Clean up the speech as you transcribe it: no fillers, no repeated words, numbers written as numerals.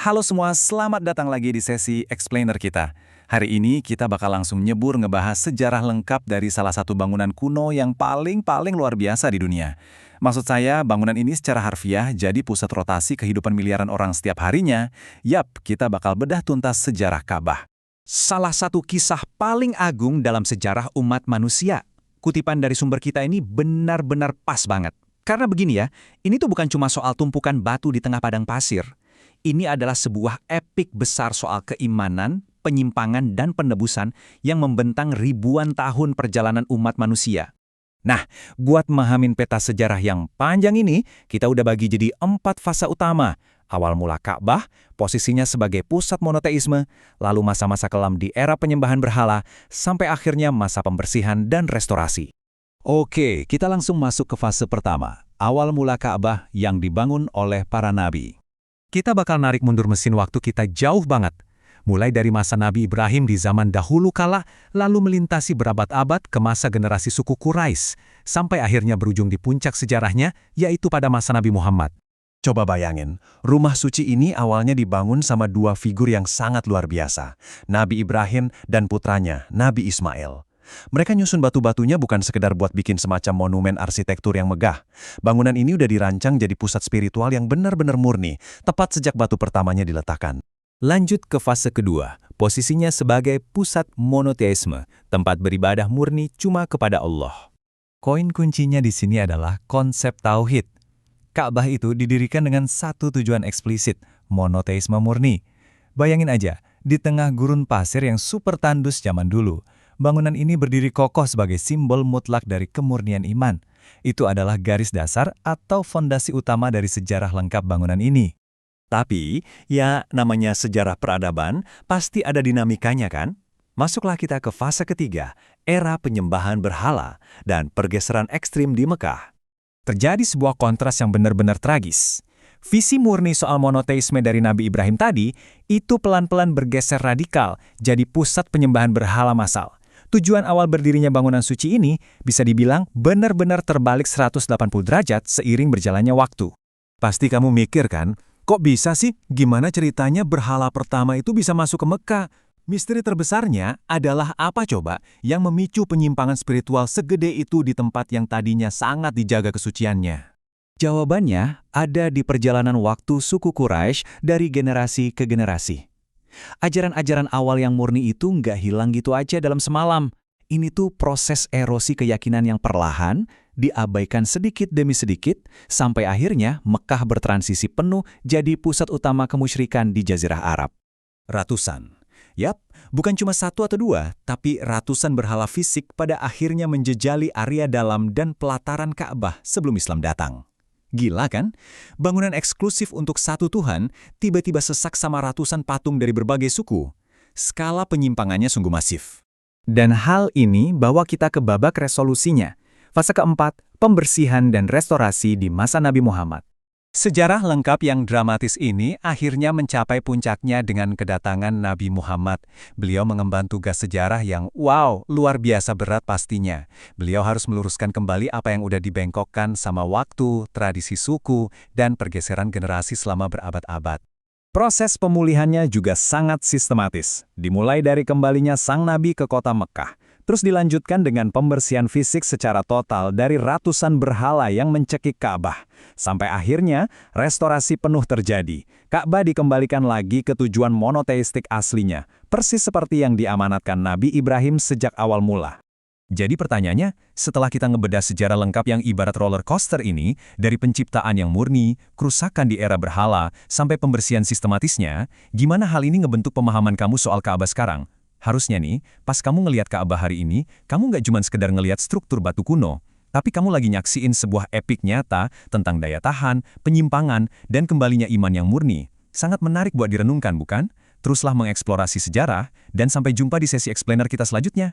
Halo semua, selamat datang lagi di sesi Explainer kita. Hari ini kita bakal langsung nyebur ngebahas sejarah lengkap dari salah satu bangunan kuno yang paling luar biasa di dunia. Maksud saya, bangunan ini secara harfiah jadi pusat rotasi kehidupan miliaran orang setiap harinya. Yap, kita bakal bedah tuntas sejarah Ka'bah. Salah satu kisah paling agung dalam sejarah umat manusia. Kutipan dari sumber kita ini benar-benar pas banget. Karena begini ya, ini tuh bukan cuma soal tumpukan batu di tengah padang pasir. Ini adalah sebuah epik besar soal keimanan, penyimpangan, dan penebusan yang membentang ribuan tahun perjalanan umat manusia. Nah, buat memahamin peta sejarah yang panjang ini, kita udah bagi jadi 4 fase utama. Awal mula Ka'bah, posisinya sebagai pusat monoteisme, lalu masa-masa kelam di era penyembahan berhala, sampai akhirnya masa pembersihan dan restorasi. Oke, kita langsung masuk ke fase pertama, awal mula Ka'bah yang dibangun oleh para nabi. Kita bakal narik mundur mesin waktu kita jauh banget. Mulai dari masa Nabi Ibrahim di zaman dahulu kala, lalu melintasi berabad-abad ke masa generasi suku Quraisy, sampai akhirnya berujung di puncak sejarahnya, yaitu pada masa Nabi Muhammad. Coba bayangin, rumah suci ini awalnya dibangun sama dua figur yang sangat luar biasa, Nabi Ibrahim dan putranya, Nabi Ismail. Mereka nyusun batu-batunya bukan sekedar buat bikin semacam monumen arsitektur yang megah. Bangunan ini udah dirancang jadi pusat spiritual yang benar-benar murni, tepat sejak batu pertamanya diletakkan. Lanjut ke fase kedua, posisinya sebagai pusat monoteisme, tempat beribadah murni cuma kepada Allah. Koin kuncinya di sini adalah konsep tauhid. Ka'bah itu didirikan dengan satu tujuan eksplisit, monoteisme murni. Bayangin aja, di tengah gurun pasir yang super tandus zaman dulu, bangunan ini berdiri kokoh sebagai simbol mutlak dari kemurnian iman. Itu adalah garis dasar atau fondasi utama dari sejarah lengkap bangunan ini. Tapi, ya namanya sejarah peradaban, pasti ada dinamikanya kan? Masuklah kita ke fase ketiga, era penyembahan berhala dan pergeseran ekstrim di Mekah. Terjadi sebuah kontras yang benar-benar tragis. Visi murni soal monoteisme dari Nabi Ibrahim tadi, itu pelan-pelan bergeser radikal jadi pusat penyembahan berhala massal. Tujuan awal berdirinya bangunan suci ini bisa dibilang benar-benar terbalik 180 derajat seiring berjalannya waktu. Pasti kamu mikir kan, kok bisa sih? Gimana ceritanya berhala pertama itu bisa masuk ke Mekah? Misteri terbesarnya adalah apa coba yang memicu penyimpangan spiritual segede itu di tempat yang tadinya sangat dijaga kesuciannya? Jawabannya ada di perjalanan waktu suku Quraisy dari generasi ke generasi. Ajaran-ajaran awal yang murni itu nggak hilang gitu aja dalam semalam. Ini tuh proses erosi keyakinan yang perlahan, diabaikan sedikit demi sedikit, sampai akhirnya Mekah bertransisi penuh jadi pusat utama kemusyrikan di Jazirah Arab. Ratusan. Yap, bukan cuma satu atau dua, tapi ratusan berhala fisik pada akhirnya menjejali area dalam dan pelataran Ka'bah sebelum Islam datang. Gila kan? Bangunan eksklusif untuk satu Tuhan tiba-tiba sesak sama ratusan patung dari berbagai suku. Skala penyimpangannya sungguh masif. Dan hal ini bawa kita ke babak resolusinya. Fase keempat, pembersihan dan restorasi di masa Nabi Muhammad. Sejarah lengkap yang dramatis ini akhirnya mencapai puncaknya dengan kedatangan Nabi Muhammad. Beliau mengemban tugas sejarah yang luar biasa berat pastinya. Beliau harus meluruskan kembali apa yang udah dibengkokkan sama waktu, tradisi suku, dan pergeseran generasi selama berabad-abad. Proses pemulihannya juga sangat sistematis. Dimulai dari kembalinya sang Nabi ke kota Mekah. Terus dilanjutkan dengan pembersihan fisik secara total dari ratusan berhala yang mencekik Ka'bah. Sampai akhirnya, restorasi penuh terjadi. Ka'bah dikembalikan lagi ke tujuan monoteistik aslinya, persis seperti yang diamanatkan Nabi Ibrahim sejak awal mula. Jadi pertanyaannya, setelah kita ngebedah sejarah lengkap yang ibarat roller coaster ini, dari penciptaan yang murni, kerusakan di era berhala, sampai pembersihan sistematisnya, gimana hal ini ngebentuk pemahaman kamu soal Ka'bah sekarang? Harusnya nih, pas kamu ngelihat Ka'bah hari ini, kamu nggak cuma sekedar ngelihat struktur batu kuno, tapi kamu lagi nyaksiin sebuah epik nyata tentang daya tahan, penyimpangan, dan kembalinya iman yang murni. Sangat menarik buat direnungkan, bukan? Teruslah mengeksplorasi sejarah, dan sampai jumpa di sesi explainer kita selanjutnya.